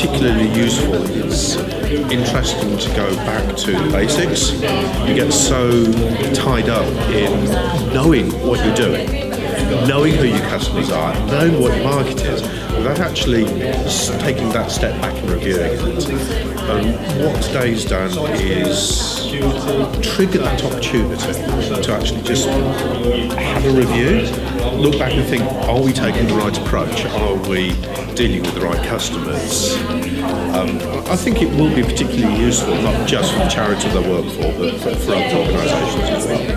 particularly useful. It's interesting to go back to the basics. You get so tied up in knowing what you're doing, knowing who your customers are, knowing what your market is, without actually taking that step back and reviewing it. What today's done is trigger that opportunity to actually just have a review, look back and think, are we taking the right approach? Are we dealing with the right customers? I think it will be particularly useful, not just for the charities I work for, but for other organisations as well.